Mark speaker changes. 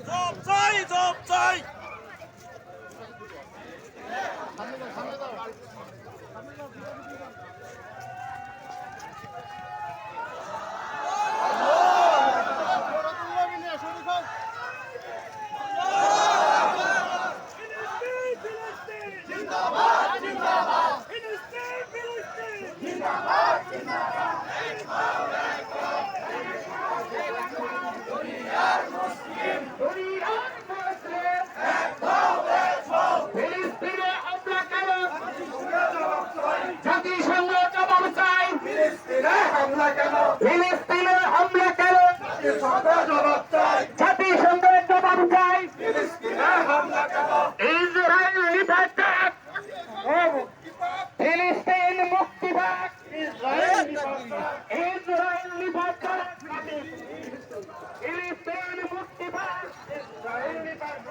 Speaker 1: Job চাই, job চাই।
Speaker 2: জাতিসংঘ জবাব চাই।
Speaker 3: ফিলিস্তিনে হামলা কেন?
Speaker 2: ফিলিস্তিনে হামলা কেন?
Speaker 3: জাতিসংঘ জবাব চাই।
Speaker 2: জাতিসংঘের জবাব চাই।
Speaker 3: ফিলিস্তিনে হামলা কেন?
Speaker 2: ইসরায়েল নিপাত। ফিলিস্তিন মুক্তি পাক। ইসরায়েল নিপাত। ফিলিস্তিন মুক্তি পাক। ইসরায়েল নিপাত।